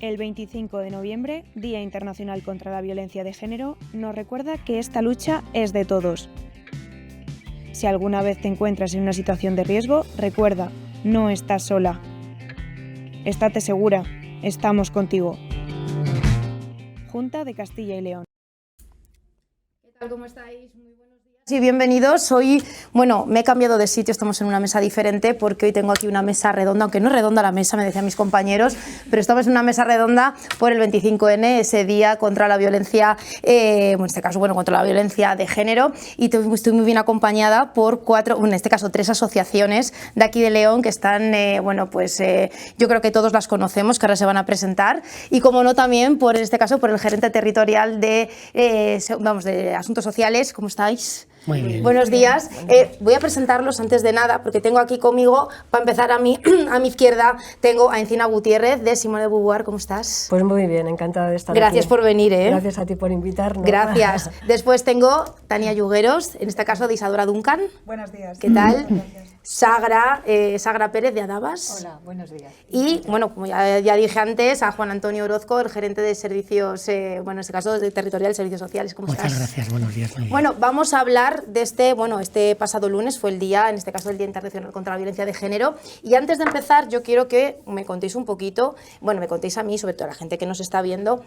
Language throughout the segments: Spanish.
El 25 de noviembre, Día Internacional contra la Violencia de Género, nos recuerda que esta lucha es de todos. Si alguna vez te encuentras en una situación de riesgo, recuerda, no estás sola. Estate segura, estamos contigo. Junta de Castilla y León. ¿Qué tal? ¿Cómo estáis? Muy buenos días. Sí, bienvenidos. Hoy, me he cambiado de sitio, estamos en una mesa diferente porque hoy tengo aquí una mesa redonda, aunque no es redonda la mesa, me decían mis compañeros, pero estamos en una mesa redonda por el 25N, ese día contra la violencia, en este caso, contra la violencia de género, y estoy muy bien acompañada por tres asociaciones de aquí de León que están, yo creo que todos las conocemos, que ahora se van a presentar, y como no también, en este caso, por el gerente territorial de Asuntos Sociales. ¿Cómo estáis? Muy bien. Buenos días. Voy a presentarlos antes de nada, porque tengo aquí conmigo, para empezar a mi izquierda, tengo a Encina Gutiérrez de Simone de Beauvoir. ¿Cómo estás? Pues muy bien, encantada de estar aquí. Gracias por venir. Gracias a ti por invitarnos. Gracias. Después tengo Tania Yugueros, en este caso de Isadora Duncan. Buenos días. ¿Qué tal? Gracias. Sagra Pérez de Adabas. Hola, buenos días. Y, como ya dije antes, a Juan Antonio Orozco, el gerente de servicios, en este caso de territorial, servicios sociales. ¿Cómo estás? Muchas gracias, buenos días. Muy bien. Vamos a hablar de este pasado lunes, fue el día, en este caso el Día Internacional contra la Violencia de Género, y antes de empezar yo quiero que me contéis un poquito, me contéis a mí, sobre todo a la gente que nos está viendo,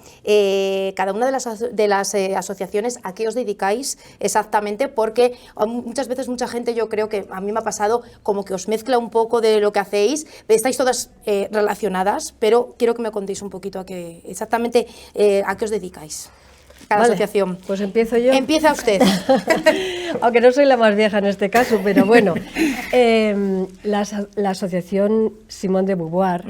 cada una de las asociaciones, a qué os dedicáis exactamente, porque muchas veces mucha gente, yo creo que a mí me ha pasado como que os mezcla un poco de lo que hacéis, estáis todas relacionadas, pero quiero que me contéis un poquito exactamente a qué os dedicáis. Cada asociación. Pues empiezo yo. Empieza usted. Aunque no soy la más vieja en este caso, pero bueno. La asociación Simone de Beauvoir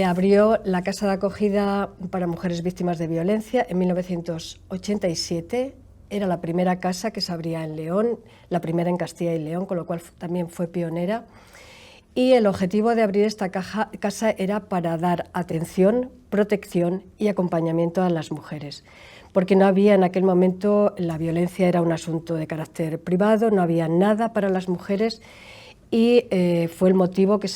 abrió la Casa de Acogida para Mujeres Víctimas de Violencia en 1987. Era la primera casa que se abría en León, la primera en Castilla y León, con lo cual también fue pionera. Y el objetivo de abrir esta casa era para dar atención, protección y acompañamiento a las mujeres, porque no había en aquel momento, la violencia era un asunto de carácter privado, no había nada para las mujeres, y fue el motivo que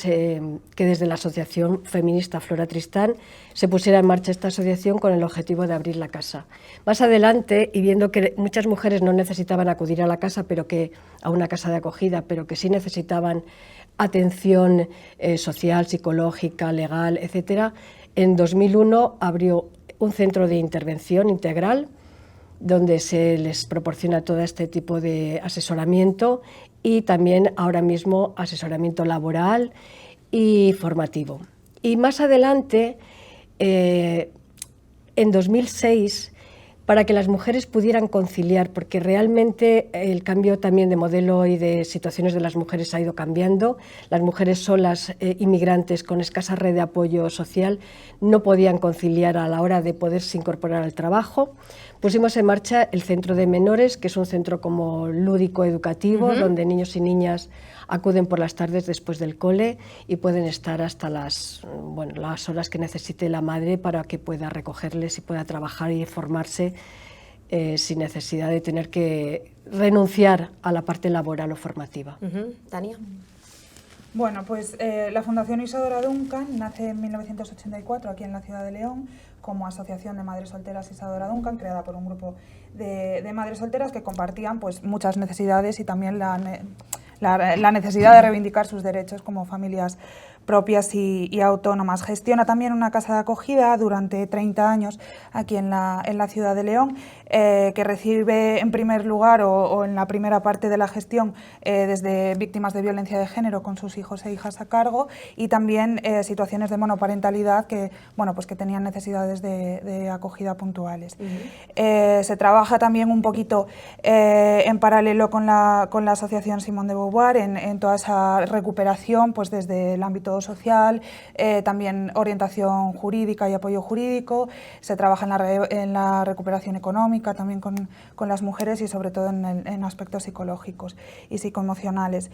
desde la Asociación Feminista Flora Tristán se pusiera en marcha esta asociación con el objetivo de abrir la casa. Más adelante, y viendo que muchas mujeres no necesitaban acudir a la casa, a una casa de acogida, pero que sí necesitaban atención social, psicológica, legal, etc., en 2001 abrió un centro de intervención integral donde se les proporciona todo este tipo de asesoramiento y también ahora mismo asesoramiento laboral y formativo. Y más adelante, en 2006, para que las mujeres pudieran conciliar, porque realmente el cambio también de modelo y de situaciones de las mujeres ha ido cambiando. Las mujeres solas, inmigrantes con escasa red de apoyo social, no podían conciliar a la hora de poderse incorporar al trabajo. Pusimos en marcha el Centro de Menores, que es un centro como lúdico-educativo, donde niños y niñas acuden por las tardes después del cole y pueden estar hasta las horas que necesite la madre para que pueda recogerles y pueda trabajar y formarse sin necesidad de tener que renunciar a la parte laboral o formativa. Tania. Bueno, pues la Fundación Isadora Duncan nace en 1984 aquí en la ciudad de León como Asociación de Madres Solteras Isadora Duncan, creada por un grupo de madres solteras que compartían pues muchas necesidades y también la necesidad de reivindicar sus derechos como familias propias y autónomas. Gestiona también una casa de acogida durante 30 años aquí en la ciudad de León, que recibe en primer lugar o en la primera parte de la gestión desde víctimas de violencia de género con sus hijos e hijas a cargo y también situaciones de monoparentalidad que tenían necesidades de acogida puntuales. Se trabaja también un poquito en paralelo con la Asociación Simone de Beauvoir en toda esa recuperación pues desde el ámbito social, también orientación jurídica y apoyo jurídico. Se trabaja en la recuperación económica también con las mujeres y sobre todo en aspectos psicológicos y psicoemocionales.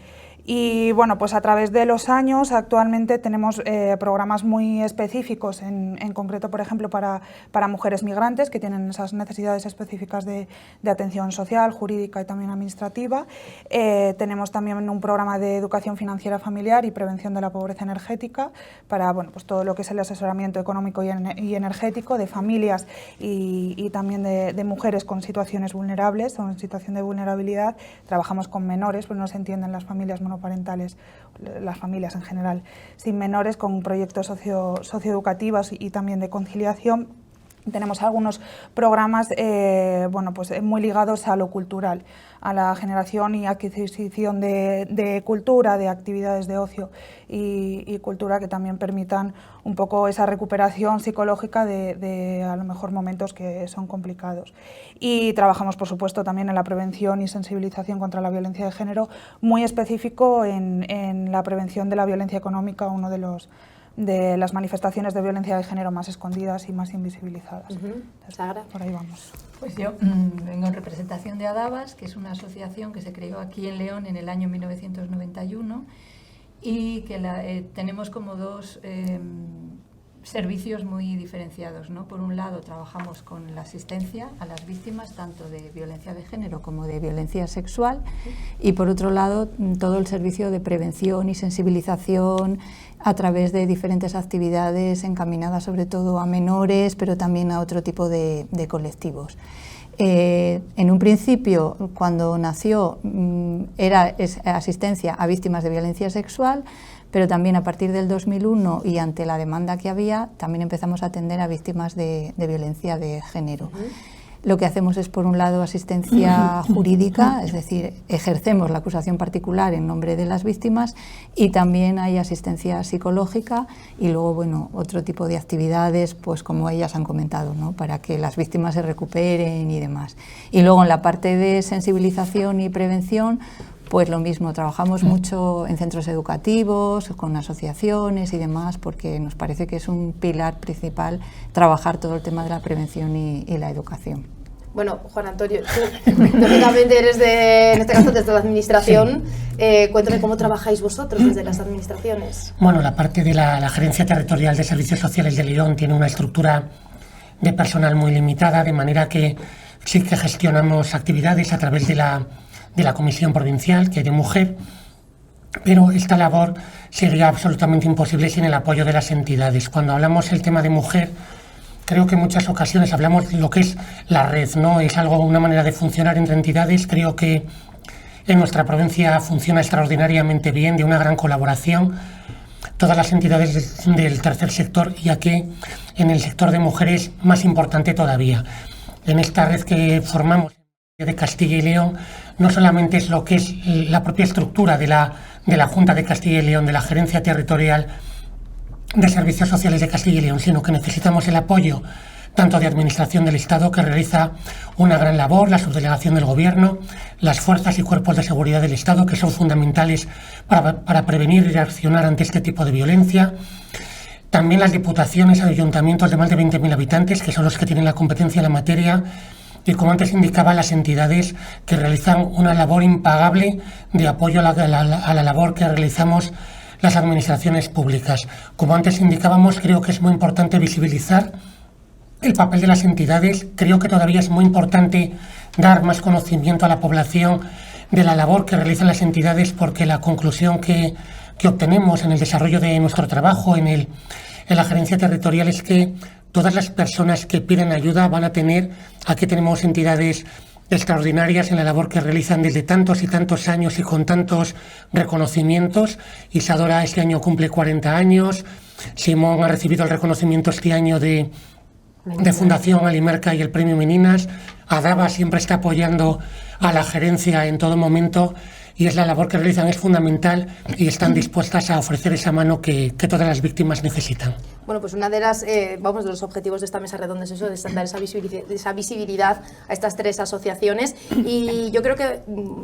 Y pues a través de los años actualmente tenemos programas muy específicos, en concreto por ejemplo para mujeres migrantes que tienen esas necesidades específicas de atención social, jurídica y también administrativa. Tenemos también un programa de educación financiera familiar y prevención de la pobreza energética para pues todo lo que es el asesoramiento económico y energético de familias y también de mujeres con situaciones vulnerables o en situación de vulnerabilidad. Trabajamos con menores, pues no se entienden las familias monoparentales, las familias en general, sin menores, con proyectos socioeducativos y también de conciliación. Tenemos algunos programas pues muy ligados a lo cultural, a la generación y adquisición de cultura, de actividades de ocio y cultura que también permitan un poco esa recuperación psicológica de a lo mejor momentos que son complicados. Y trabajamos, por supuesto, también en la prevención y sensibilización contra la violencia de género, muy específico en la prevención de la violencia económica, uno de las manifestaciones de violencia de género más escondidas y más invisibilizadas. Sara, por ahí vamos. Pues yo vengo en representación de ADABAS, que es una asociación que se creó aquí en León en el año 1991 y que tenemos como dos servicios muy diferenciados, ¿no? Por un lado, trabajamos con la asistencia a las víctimas tanto de violencia de género como de violencia sexual, y por otro lado, todo el servicio de prevención y sensibilización a través de diferentes actividades encaminadas sobre todo a menores, pero también a otro tipo de colectivos. En un principio, cuando nació, era asistencia a víctimas de violencia sexual, pero también a partir del 2001 y ante la demanda que había, también empezamos a atender a víctimas de violencia de género. Lo que hacemos es, por un lado, asistencia jurídica, es decir, ejercemos la acusación particular en nombre de las víctimas, y también hay asistencia psicológica y luego, bueno, otro tipo de actividades, pues como ellas han comentado, ¿no? Para que las víctimas se recuperen y demás. Y luego en la parte de sensibilización y prevención, pues lo mismo, trabajamos mucho en centros educativos, con asociaciones y demás, porque nos parece que es un pilar principal trabajar todo el tema de la prevención y la educación. Bueno, Juan Antonio, tú lógicamente eres en este caso desde la administración. Sí. Cuéntame cómo trabajáis vosotros desde las administraciones. Bueno, la parte de la Gerencia Territorial de Servicios Sociales de León tiene una estructura de personal muy limitada, de manera que sí que gestionamos actividades a través de la Comisión Provincial, que es de mujer, pero esta labor sería absolutamente imposible sin el apoyo de las entidades. Cuando hablamos del tema de mujer, creo que en muchas ocasiones hablamos de lo que es la red, ¿no? Es algo, una manera de funcionar entre entidades. Creo que en nuestra provincia funciona extraordinariamente bien, de una gran colaboración. Todas las entidades del tercer sector, ya que en el sector de mujeres más importante todavía. En esta red que formamos de Castilla y León, no solamente es lo que es la propia estructura de la Junta de Castilla y León, de la Gerencia Territorial de Servicios Sociales de Castilla y León, sino que necesitamos el apoyo tanto de Administración del Estado, que realiza una gran labor, la Subdelegación del Gobierno, las fuerzas y cuerpos de seguridad del Estado, que son fundamentales para prevenir y reaccionar ante este tipo de violencia. También las diputaciones y ayuntamientos de más de 20.000 habitantes, que son los que tienen la competencia en la materia, y como antes indicaba, las entidades que realizan una labor impagable de apoyo a la labor que realizamos las administraciones públicas. Como antes indicábamos, creo que es muy importante visibilizar el papel de las entidades. Creo que todavía es muy importante dar más conocimiento a la población de la labor que realizan las entidades, porque la conclusión que obtenemos en el desarrollo de nuestro trabajo en la gerencia territorial es que todas las personas que piden ayuda van a tener, aquí tenemos entidades extraordinarias en la labor que realizan desde tantos y tantos años y con tantos reconocimientos. Isadora este año cumple 40 años, Simón ha recibido el reconocimiento este año de Fundación Alimerca y el Premio Meninas. ADABAS siempre está apoyando a la gerencia en todo momento, y es la labor que realizan, es fundamental, y están dispuestas a ofrecer esa mano que todas las víctimas necesitan. Bueno, pues una de de los objetivos de esta mesa redonda es eso, de dar esa visibilidad a estas tres asociaciones, y yo creo que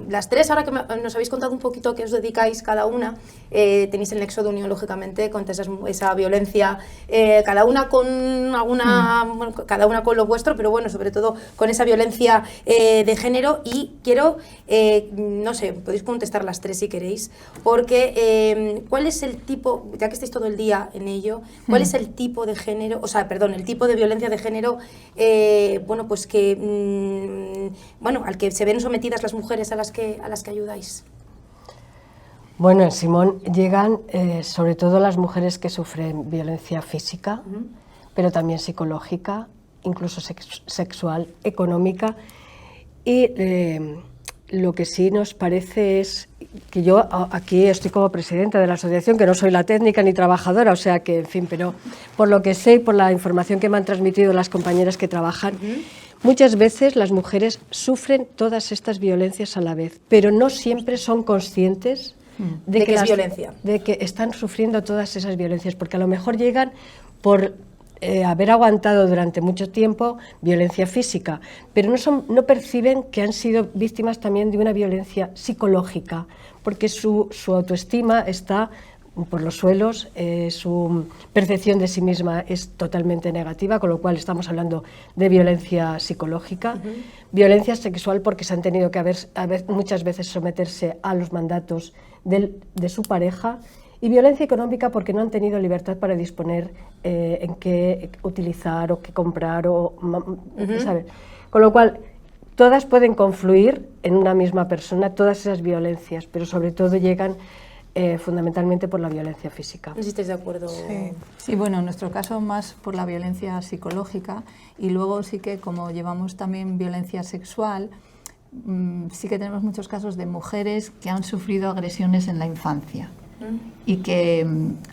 las tres, ahora que nos habéis contado un poquito a qué os dedicáis cada una, tenéis el nexo de unión, lógicamente, contra esa violencia, cada una con cada una con lo vuestro, pero bueno, sobre todo con esa violencia de género. Y quiero, no sé, podéis contestar las tres si queréis, porque ¿cuál es el tipo, ya que estáis todo el día en ello, cuál es el tipo de género, el tipo de violencia de género, bueno, pues que, bueno, al que se ven sometidas las mujeres a las que ayudáis? Bueno, en Simón llegan sobre todo las mujeres que sufren violencia física, pero también psicológica, incluso sexual, económica. Y lo que sí nos parece es que yo aquí estoy como presidenta de la asociación, que no soy la técnica ni trabajadora, o sea que, en fin, pero por lo que sé y por la información que me han transmitido las compañeras que trabajan, muchas veces las mujeres sufren todas estas violencias a la vez, pero no siempre son conscientes de que es violencia, de que están sufriendo todas esas violencias, porque a lo mejor llegan por haber aguantado durante mucho tiempo violencia física, pero no perciben que han sido víctimas también de una violencia psicológica, porque su autoestima está por los suelos, su percepción de sí misma es totalmente negativa, con lo cual estamos hablando de violencia psicológica, violencia sexual porque se han tenido que muchas veces someterse a los mandatos de su pareja, y violencia económica porque no han tenido libertad para disponer en qué utilizar o qué comprar, ¿sabes? Con lo cual, todas pueden confluir en una misma persona, todas esas violencias, pero sobre todo llegan fundamentalmente por la violencia física. No sé si estáis de acuerdo. Sí, bueno, en nuestro caso más por la violencia psicológica, y luego sí que como llevamos también violencia sexual, sí que tenemos muchos casos de mujeres que han sufrido agresiones en la infancia. Y que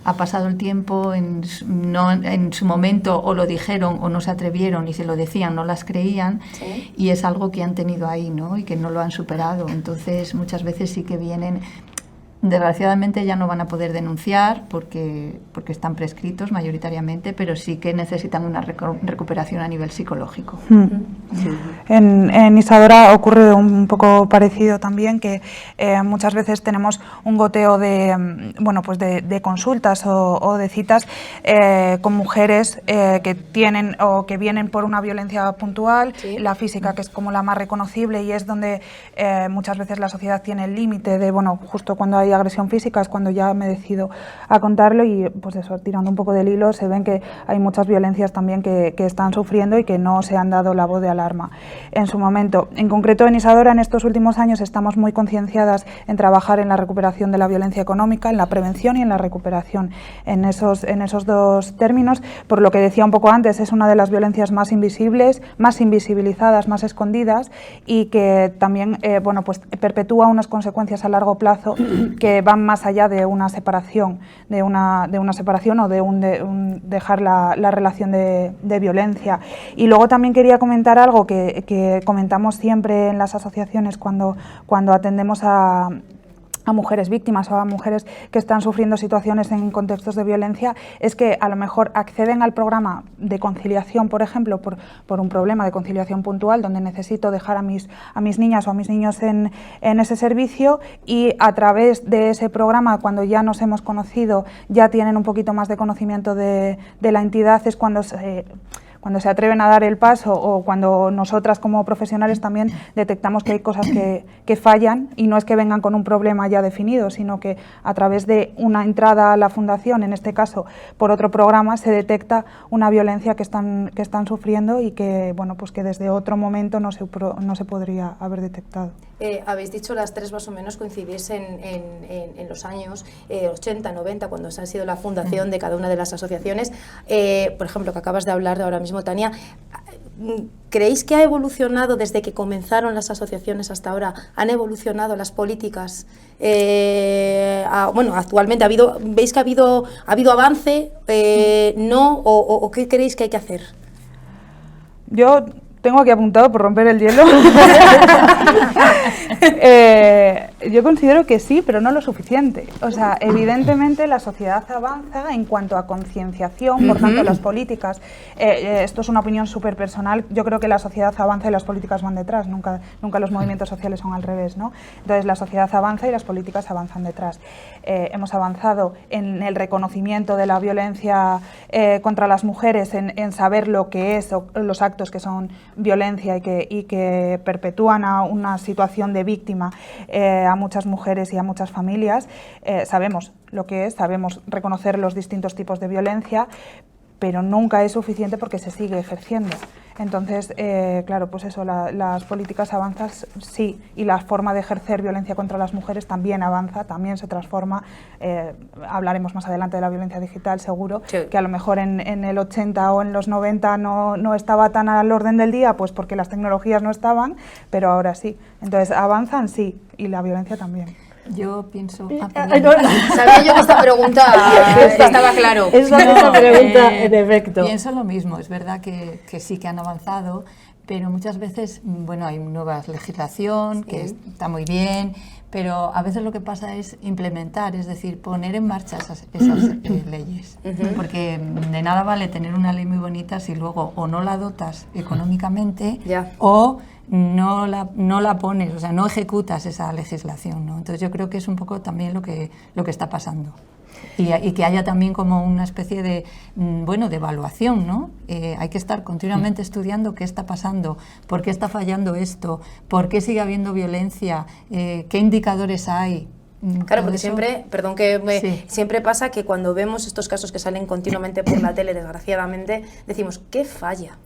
ha pasado el tiempo, en su momento o lo dijeron o no se atrevieron y se lo decían, no las creían, y es algo que han tenido ahí, ¿no? Y que no lo han superado. Entonces muchas veces sí que vienen, desgraciadamente ya no van a poder denunciar porque están prescritos mayoritariamente, pero sí que necesitan una recuperación a nivel psicológico. En Isadora ocurre un poco parecido también, que muchas veces tenemos un goteo de consultas o de citas con mujeres que tienen o que vienen por una violencia puntual, la física, que es como la más reconocible, y es donde muchas veces la sociedad tiene el límite de, justo cuando hay agresión física es cuando ya me decido a contarlo, y pues eso, tirando un poco del hilo, se ven que hay muchas violencias también que están sufriendo y que no se han dado la voz de alarma en su momento. En concreto, en Isadora, en estos últimos años estamos muy concienciadas en trabajar en la recuperación de la violencia económica, en la prevención y en la recuperación, en esos dos términos. Por lo que decía un poco antes, es una de las violencias más invisibles, más invisibilizadas, más escondidas, y que también pues perpetúa unas consecuencias a largo plazo que van más allá de una separación, de una separación o de dejar la relación de violencia. Y luego también quería comentar algo que comentamos siempre en las asociaciones cuando atendemos a mujeres víctimas o a mujeres que están sufriendo situaciones en contextos de violencia, es que a lo mejor acceden al programa de conciliación, por ejemplo, por un problema de conciliación puntual, donde necesito dejar a mis niñas o a mis niños en ese servicio, y a través de ese programa, cuando ya nos hemos conocido, ya tienen un poquito más de conocimiento de la entidad, es cuando se atreven a dar el paso, o cuando nosotras como profesionales también detectamos que hay cosas que fallan, y no es que vengan con un problema ya definido, sino que a través de una entrada a la fundación, en este caso por otro programa, se detecta una violencia que están sufriendo y que, pues que desde otro momento no se podría haber detectado. Habéis dicho las tres más o menos coincidís en los años 80, 90, cuando se ha sido la fundación de cada una de las asociaciones. Por ejemplo, que acabas de hablar de ahora mismo, Tania, ¿creéis que ha evolucionado desde que comenzaron las asociaciones hasta ahora? ¿Han evolucionado las políticas? Actualmente ¿veis que ha habido avance? ¿No? ¿O qué creéis que hay que hacer? Yo tengo aquí apuntado, por romper el hielo. Yo considero que sí, pero no lo suficiente. O sea, evidentemente la sociedad avanza en cuanto a concienciación, por tanto las políticas, esto es una opinión súper personal, yo creo que la sociedad avanza y las políticas van detrás, nunca los movimientos sociales son al revés, ¿no? Entonces la sociedad avanza y las políticas avanzan detrás. Hemos avanzado en el reconocimiento de la violencia contra las mujeres, en saber lo que es, o los actos que son violencia y que perpetúan a una situación de víctima a muchas mujeres y a muchas familias. Sabemos lo que es, sabemos reconocer los distintos tipos de violencia, pero nunca es suficiente porque se sigue ejerciendo. Entonces, claro, pues eso, las políticas avanzan, sí, y la forma de ejercer violencia contra las mujeres también avanza, también se transforma. Hablaremos más adelante de la violencia digital, seguro, sí, que a lo mejor en el 80 o en los 90 no estaba tan al orden del día, pues porque las tecnologías no estaban, pero ahora sí. Entonces, avanzan, sí, y la violencia también. Yo pienso... Sabía yo que esta pregunta estaba claro. Esa pregunta, en efecto. Pienso lo mismo, es verdad que sí que han avanzado, pero muchas veces, bueno, hay nueva legislación, que está muy bien, pero a veces lo que pasa es implementar, es decir, poner en marcha esas leyes. Porque de nada vale tener una ley muy bonita si luego o no la dotas económicamente o no la pones, o sea, no ejecutas esa legislación, ¿no? Entonces yo creo que es un poco también lo que está pasando. Y que haya también como una especie de, bueno, de evaluación, ¿no? Hay que estar continuamente estudiando qué está pasando, por qué está fallando esto, por qué sigue habiendo violencia, qué indicadores hay. Claro, porque siempre, perdón siempre pasa que cuando vemos estos casos que salen continuamente por la tele, desgraciadamente, decimos, ¿qué falla?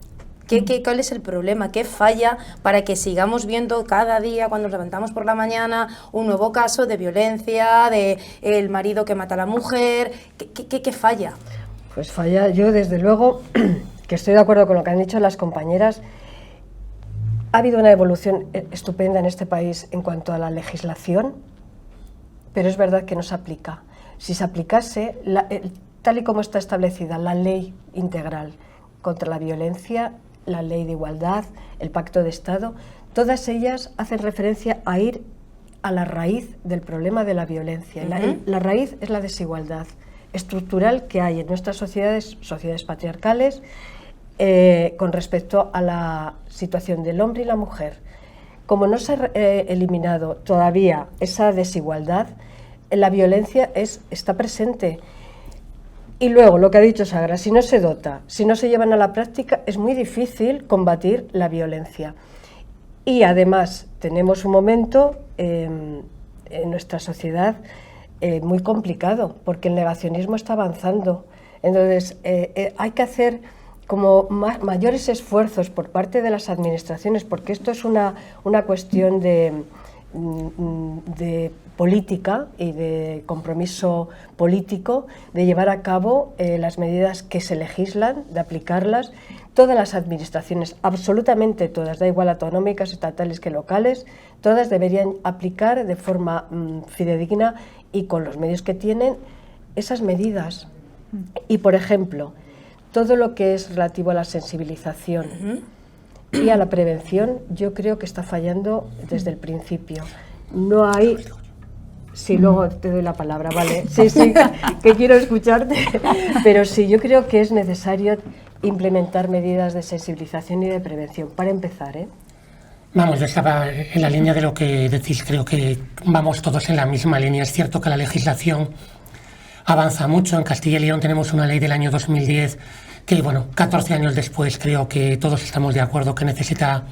¿Cuál es el problema? ¿Qué falla para que sigamos viendo cada día, cuando nos levantamos por la mañana, un nuevo caso de violencia, de el marido que mata a la mujer? ¿Qué falla? Pues falla, yo desde luego, que estoy de acuerdo con lo que han dicho las compañeras. Ha habido una evolución estupenda en este país en cuanto a la legislación, pero es verdad que no se aplica. Si se aplicase, tal y como está establecida la ley integral contra la violencia, la ley de igualdad, el pacto de Estado, todas ellas hacen referencia a ir a la raíz del problema de la violencia. La raíz es la desigualdad estructural que hay en nuestras sociedades patriarcales con respecto a la situación del hombre y la mujer. Como no se ha eliminado todavía esa desigualdad, la violencia está presente. Y luego, lo que ha dicho Sagra, si no se dota, si no se llevan a la práctica, es muy difícil combatir la violencia. Y además, tenemos un momento en nuestra sociedad muy complicado, porque el negacionismo está avanzando. Entonces, hay que hacer como mayores esfuerzos por parte de las administraciones, porque esto es una cuestión de política y de compromiso político, de llevar a cabo las medidas que se legislan, de aplicarlas. Todas las administraciones, absolutamente todas, da igual autonómicas, estatales que locales, todas deberían aplicar de forma fidedigna y con los medios que tienen esas medidas. Y, por ejemplo, todo lo que es relativo a la sensibilización y a la prevención, yo creo que está fallando desde el principio. No hay... Sí, luego te doy la palabra, ¿vale? Sí, que quiero escucharte. Pero sí, yo creo que es necesario implementar medidas de sensibilización y de prevención, para empezar, ¿eh? Vamos, yo estaba en la línea de lo que decís, creo que vamos todos en la misma línea. Es cierto que la legislación avanza mucho. En Castilla y León tenemos una ley del año 2010 que, bueno, 14 años después creo que todos estamos de acuerdo que necesita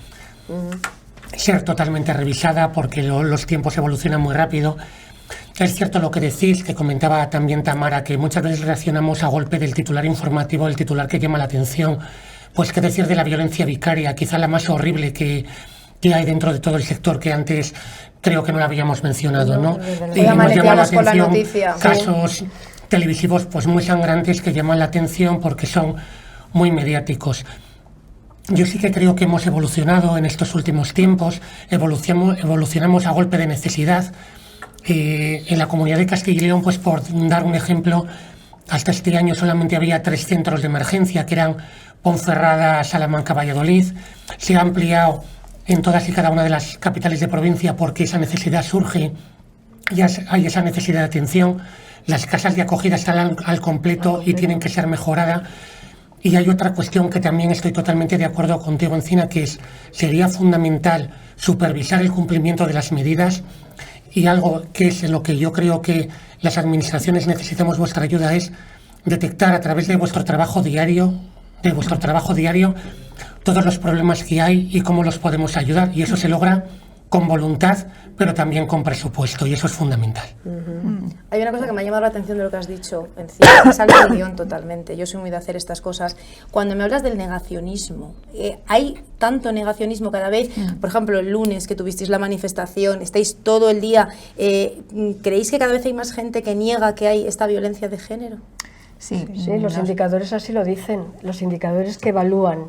ser totalmente revisada porque los tiempos evolucionan muy rápido. Es cierto lo que decís, que comentaba también Tamara, que muchas veces reaccionamos a golpe del titular informativo, el titular que llama la atención. Pues qué decir de la violencia vicaria, quizá la más horrible que hay dentro de todo el sector, que antes creo que no la habíamos mencionado, ¿no? Y nos llama la atención casos televisivos pues muy sangrantes que llaman la atención porque son muy mediáticos. Yo sí que creo que hemos evolucionado en estos últimos tiempos, evolucionamos a golpe de necesidad. En la Comunidad de Castilla y León, pues por dar un ejemplo, hasta este año solamente había 3 centros de emergencia, que eran Ponferrada, Salamanca, Valladolid. Se ha ampliado en todas y cada una de las capitales de provincia porque esa necesidad surge, ya hay esa necesidad de atención. Las casas de acogida están al completo y tienen que ser mejoradas. Y hay otra cuestión que también estoy totalmente de acuerdo contigo, Encina, que sería fundamental supervisar el cumplimiento de las medidas. Y algo que es en lo que yo creo que las administraciones necesitamos vuestra ayuda es detectar a través de vuestro trabajo diario, todos los problemas que hay y cómo los podemos ayudar. Y eso se logra con voluntad, pero también con presupuesto, y eso es fundamental. Hay una cosa que me ha llamado la atención de lo que has dicho, encima, salta el guión totalmente. Yo soy muy de hacer estas cosas. Cuando me hablas del negacionismo, hay tanto negacionismo cada vez. Por ejemplo, el lunes que tuvisteis la manifestación, estáis todo el día. ¿Creéis que cada vez hay más gente que niega que hay esta violencia de género? Sí, los indicadores así lo dicen. Los indicadores que evalúan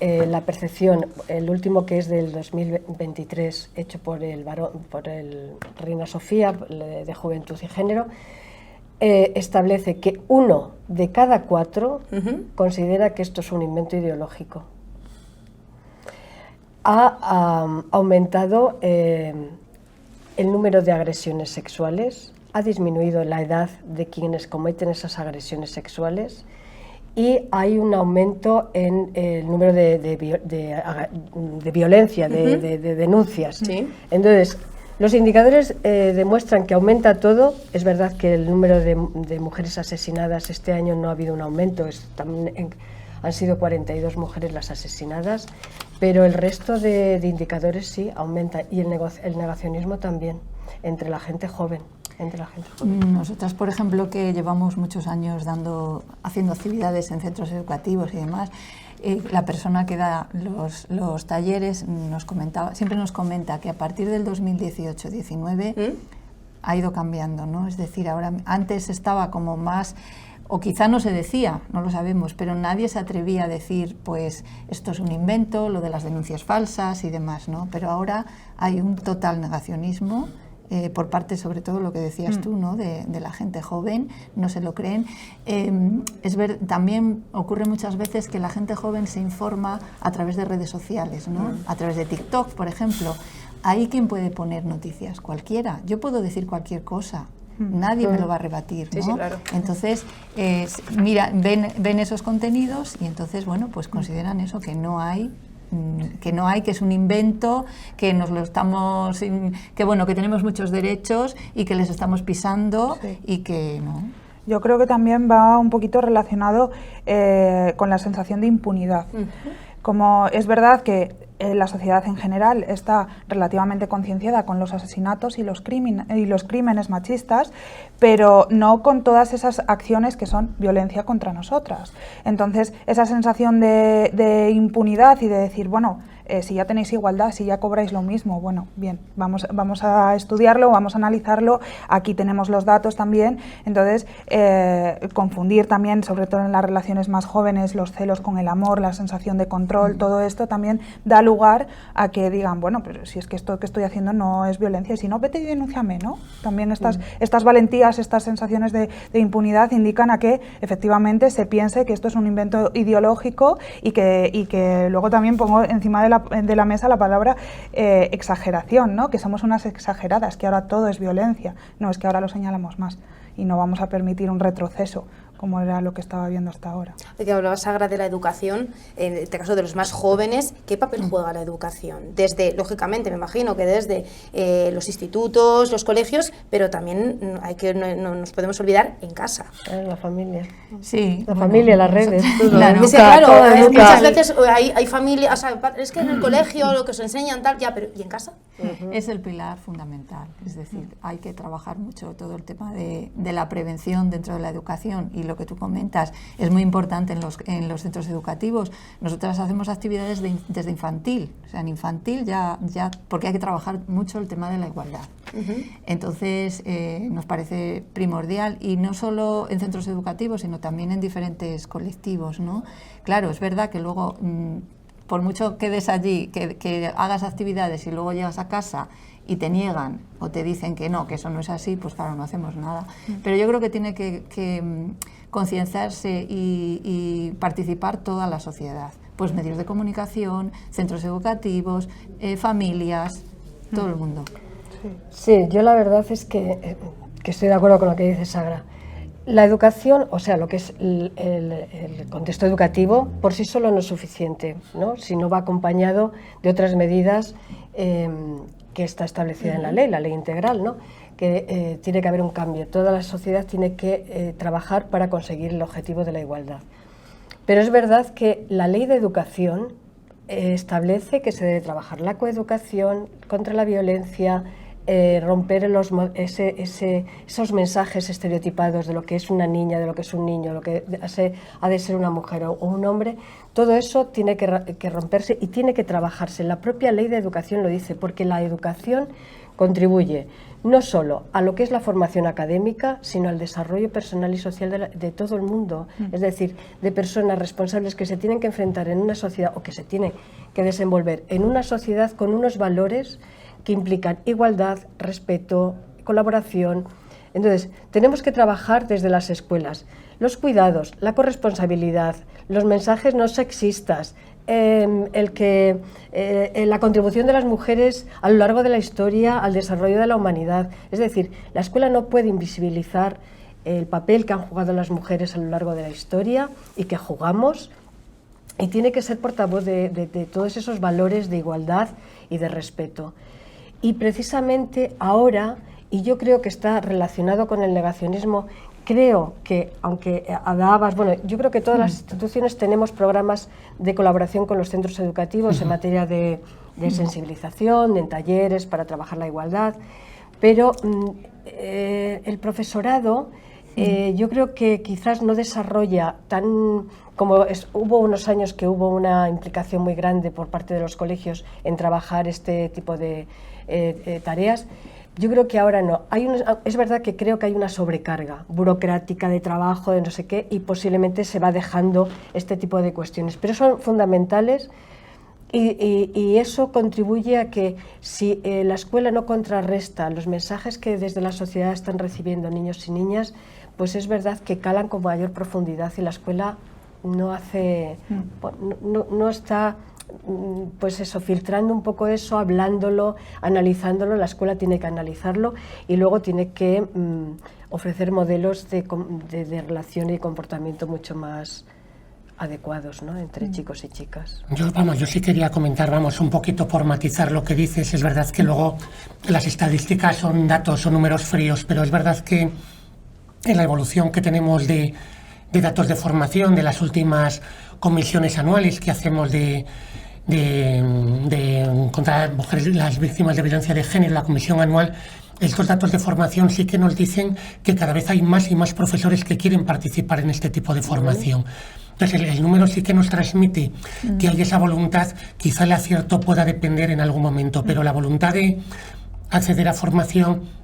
la percepción, el último, que es del 2023, hecho por el Reina Sofía de Juventud y Género, establece que 1 de cada 4 considera que esto es un invento ideológico. Ha aumentado el número de agresiones sexuales, ha disminuido la edad de quienes cometen esas agresiones sexuales, y hay un aumento en el número de violencia, de denuncias. Sí. Entonces, los indicadores demuestran que aumenta todo. Es verdad que el número de mujeres asesinadas este año no ha habido un aumento, han sido 42 mujeres las asesinadas, pero el resto de indicadores sí aumenta, y el negacionismo también, entre la gente joven. Nosotras, por ejemplo, que llevamos muchos años haciendo actividades en centros educativos y demás, la persona que da los talleres siempre nos comenta que a partir del 2018-19 ha ido cambiando, ¿no? Es decir, antes estaba como más, o quizá no se decía, no lo sabemos, pero nadie se atrevía a decir, pues esto es un invento, lo de las denuncias falsas y demás, ¿no? Pero ahora hay un total negacionismo. Por parte, sobre todo, lo que decías tú, ¿no? de la gente joven, no se lo creen. También ocurre muchas veces que la gente joven se informa a través de redes sociales, ¿no? A través de TikTok, por ejemplo. Ahí, ¿quién puede poner noticias? Cualquiera. Yo puedo decir cualquier cosa. Nadie me lo va a rebatir, ¿no? Sí, claro. Entonces, ven esos contenidos y entonces, bueno, pues consideran eso, que no hay, que es un invento, que nos lo estamos, que tenemos muchos derechos y que les estamos pisando, y que no. Yo creo que también va un poquito relacionado con la sensación de impunidad. Como es verdad que la sociedad en general está relativamente concienciada con los asesinatos y los crímenes machistas, pero no con todas esas acciones que son violencia contra nosotras. Entonces, esa sensación de impunidad y de decir, bueno, si ya tenéis igualdad, si ya cobráis lo mismo, bueno, bien, vamos a estudiarlo, vamos a analizarlo, aquí tenemos los datos también. Entonces, confundir también, sobre todo en las relaciones más jóvenes, los celos con el amor, la sensación de control, todo esto también da lugar a que digan, bueno, pero si es que esto que estoy haciendo no es violencia, y si no, vete y denúnciame, ¿no? También estas valentías, estas sensaciones de impunidad indican a que efectivamente se piense que esto es un invento ideológico, y que luego también pongo encima de la mesa la palabra exageración, ¿no? Que somos unas exageradas, que ahora todo es violencia. No, es que ahora lo señalamos más y no vamos a permitir un retroceso, como era lo que estaba viendo hasta ahora. De que hablaba Sagra de la educación, en este caso de los más jóvenes, ¿qué papel juega la educación? Lógicamente, me imagino que desde los institutos, los colegios, pero también no nos podemos olvidar en casa. La familia. Sí. La familia, las redes. Claro. Es que, claro, muchas veces hay familia, o sea, es que en el colegio lo que os enseñan tal, ya, pero ¿y en casa? Es el pilar fundamental, es decir, hay que trabajar mucho todo el tema de la prevención dentro de la educación, y lo que tú comentas es muy importante en los centros educativos. Nosotras hacemos actividades desde infantil, o sea, en infantil ya porque hay que trabajar mucho el tema de la igualdad. Entonces, nos parece primordial, y no solo en centros educativos, sino también en diferentes colectivos, ¿no? Claro, es verdad que luego, por mucho que des allí, que hagas actividades y luego llegas a casa y te niegan o te dicen que no, que eso no es así, pues claro, no hacemos nada. Pero yo creo que tiene que concienciarse y participar toda la sociedad, pues medios de comunicación, centros educativos, familias, todo el mundo. Sí, yo la verdad es que estoy de acuerdo con lo que dice Sagra. La educación, o sea, lo que es el contexto educativo, por sí solo no es suficiente, ¿no? Si no va acompañado de otras medidas que está establecida en la ley integral, ¿no? Que tiene que haber un cambio. Toda la sociedad tiene que trabajar para conseguir el objetivo de la igualdad. Pero es verdad que la ley de educación establece que se debe trabajar la coeducación contra la violencia, romper esos mensajes estereotipados de lo que es una niña, de lo que es un niño, lo que ha de ser una mujer o un hombre. Todo eso tiene que romperse y tiene que trabajarse. La propia ley de educación lo dice, porque la educación contribuye no solo a lo que es la formación académica, sino al desarrollo personal y social de todo el mundo. Es decir, de personas responsables que se tienen que enfrentar en una sociedad o que se tienen que desenvolver en una sociedad con unos valores que implican igualdad, respeto, colaboración. Entonces, tenemos que trabajar desde las escuelas. Los cuidados, la corresponsabilidad, los mensajes no sexistas, la contribución de las mujeres a lo largo de la historia al desarrollo de la humanidad. Es decir, la escuela no puede invisibilizar el papel que han jugado las mujeres a lo largo de la historia y que jugamos, y tiene que ser portavoz de todos esos valores de igualdad y de respeto. Y precisamente ahora, y yo creo que está relacionado con el negacionismo, creo que, aunque Adabas, bueno, yo creo que todas las instituciones tenemos programas de colaboración con los centros educativos en materia de sensibilización, en talleres para trabajar la igualdad, pero el profesorado yo creo que quizás no desarrolla tan... hubo unos años que hubo una implicación muy grande por parte de los colegios en trabajar este tipo de tareas. Yo creo que ahora no. Es verdad que creo que hay una sobrecarga burocrática de trabajo, de no sé qué, y posiblemente se va dejando este tipo de cuestiones. Pero son fundamentales y eso contribuye a que si la escuela no contrarresta los mensajes que desde la sociedad están recibiendo niños y niñas, pues es verdad que calan con mayor profundidad y la escuela no está... pues eso, filtrando un poco eso, hablándolo, analizándolo. La escuela tiene que analizarlo y luego tiene que ofrecer modelos de relación y comportamiento mucho más adecuados, ¿no?, entre chicos y chicas. Yo sí quería comentar, un poquito por matizar lo que dices. Es verdad que luego las estadísticas son datos, son números fríos, pero es verdad que en la evolución que tenemos de datos de formación de las últimas comisiones anuales que hacemos contra mujeres, las víctimas de violencia de género, la comisión anual, estos datos de formación sí que nos dicen que cada vez hay más y más profesores que quieren participar en este tipo de formación. Entonces el número sí que nos transmite que hay esa voluntad. Quizá el acierto pueda depender en algún momento, pero la voluntad de acceder a formación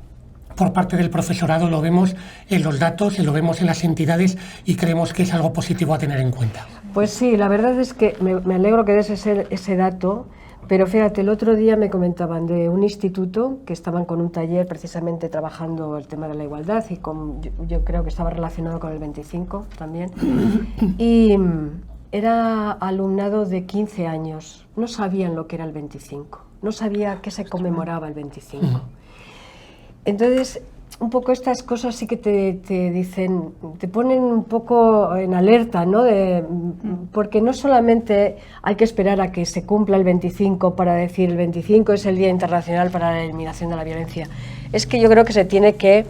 por parte del profesorado lo vemos en los datos, lo vemos en las entidades y creemos que es algo positivo a tener en cuenta. Pues sí, la verdad es que me alegro que des ese dato, pero fíjate, el otro día me comentaban de un instituto que estaban con un taller precisamente trabajando el tema de la igualdad y yo creo que estaba relacionado con el 25 también, y era alumnado de 15 años, no sabían lo que era el 25, no sabía que se conmemoraba el 25. Entonces, un poco estas cosas sí que te dicen, te ponen un poco en alerta, ¿no? Porque no solamente hay que esperar a que se cumpla el 25 para decir el 25 es el Día Internacional para la Eliminación de la Violencia. Es que yo creo que se tiene que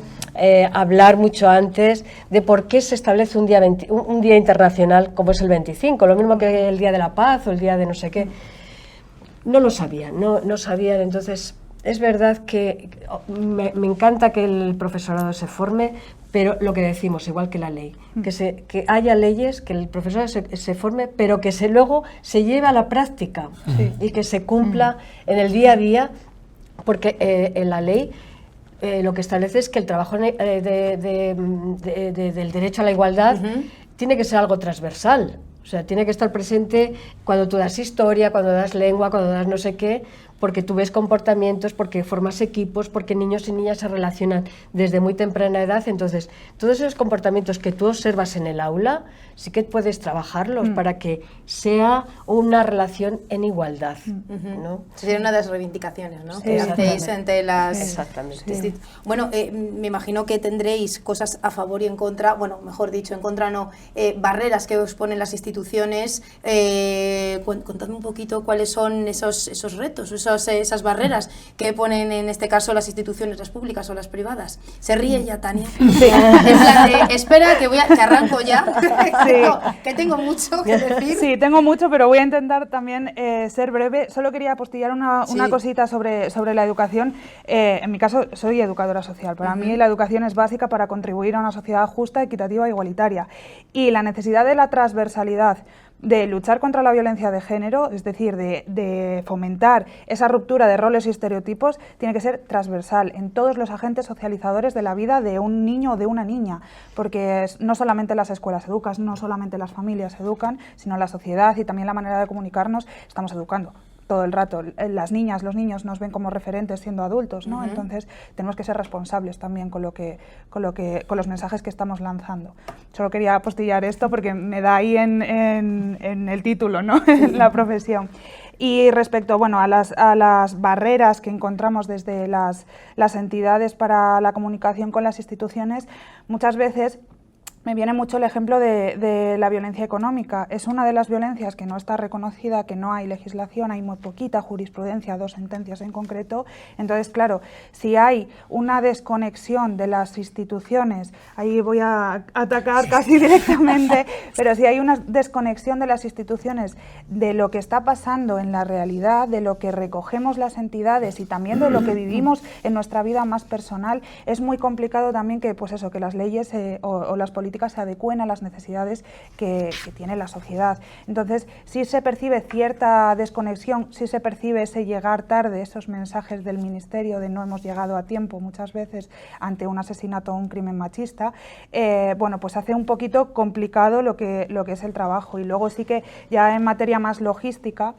hablar mucho antes de por qué se establece un día internacional como es el 25, lo mismo que el Día de la Paz o el Día de no sé qué. No lo sabían, no sabían, entonces... Es verdad que me encanta que el profesorado se forme, pero lo que decimos, igual que la ley, que haya leyes, que el profesorado se forme, pero que luego se lleve a la práctica y que se cumpla en el día a día, porque en la ley lo que establece es que el trabajo del derecho a la igualdad tiene que ser algo transversal. O sea, tiene que estar presente cuando tú das historia, cuando das lengua, cuando das no sé qué, porque tú ves comportamientos, porque formas equipos, porque niños y niñas se relacionan desde muy temprana edad. Entonces, todos esos comportamientos que tú observas en el aula, sí que puedes trabajarlos para que sea una relación en igualdad, ¿no? Sería una de las reivindicaciones, ¿no? Sí, que hacéis entre las... Exactamente. Sí. Bueno, me imagino que tendréis cosas a favor y en contra, bueno, mejor dicho, en contra no, barreras que os ponen las instituciones. Contadme un poquito cuáles son esos retos, esas barreras que ponen en este caso las instituciones, las públicas o las privadas. Se ríe ya, Tania. Sí. En plan de, espera, que arranco ya, que tengo mucho que decir. Sí, tengo mucho, pero voy a intentar también ser breve. Solo quería apostillar una cosita sobre la educación. En mi caso, soy educadora social. Para mí la educación es básica para contribuir a una sociedad justa, equitativa e igualitaria. Y la necesidad de la transversalidad, de luchar contra la violencia de género, es decir, de fomentar esa ruptura de roles y estereotipos, tiene que ser transversal en todos los agentes socializadores de la vida de un niño o de una niña, porque no solamente las escuelas educan, no solamente las familias educan, sino la sociedad y también la manera de comunicarnos estamos educando todo el rato. Las niñas, los niños nos ven como referentes siendo adultos, ¿no? Entonces tenemos que ser responsables también con los mensajes que estamos lanzando. Solo quería apostillar esto porque me da ahí en el título, ¿no? En la profesión. Y respecto, bueno, a las barreras que encontramos desde las entidades para la comunicación con las instituciones, muchas veces me viene mucho el ejemplo de la violencia económica. Es una de las violencias que no está reconocida, que no hay legislación, hay muy poquita jurisprudencia, 2 sentencias en concreto. Entonces, claro, si hay una desconexión de las instituciones, ahí voy a atacar casi directamente, pero si hay una desconexión de las instituciones de lo que está pasando en la realidad, de lo que recogemos las entidades y también de lo que vivimos en nuestra vida más personal, es muy complicado también que, pues eso, que las leyes o las políticas se adecúen a las necesidades que tiene la sociedad. Entonces, sí se percibe cierta desconexión, sí se percibe ese llegar tarde, esos mensajes del Ministerio de no hemos llegado a tiempo muchas veces ante un asesinato o un crimen machista, bueno, pues hace un poquito complicado lo que es el trabajo. Y luego sí que ya en materia más logística,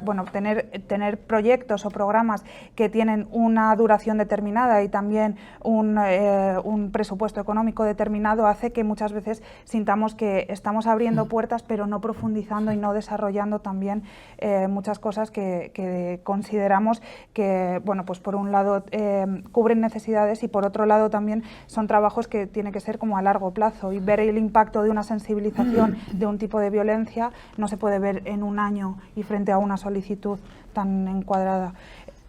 bueno, tener proyectos o programas que tienen una duración determinada y también un presupuesto económico determinado hace que muchas veces sintamos que estamos abriendo puertas pero no profundizando y no desarrollando también muchas cosas que consideramos que, bueno, pues por un lado cubren necesidades y por otro lado también son trabajos que tienen que ser como a largo plazo, y ver el impacto de una sensibilización de un tipo de violencia no se puede ver en un año y frente a una solicitud tan encuadrada.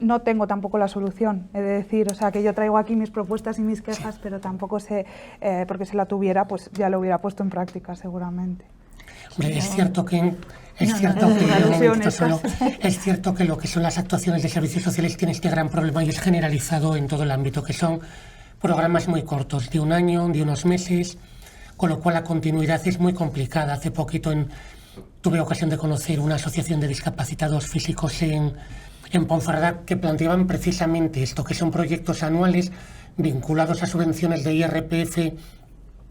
No tengo tampoco la solución, he de decir, o sea, que yo traigo aquí mis propuestas y mis quejas, pero tampoco sé, porque si la tuviera, pues ya lo hubiera puesto en práctica seguramente. Hombre, es cierto que lo que son las actuaciones de servicios sociales tiene este gran problema y es generalizado en todo el ámbito, que son programas muy cortos, de un año, de unos meses, con lo cual la continuidad es muy complicada. Hace poquito tuve ocasión de conocer una asociación de discapacitados físicos en Ponferrada que planteaban precisamente esto, que son proyectos anuales vinculados a subvenciones de IRPF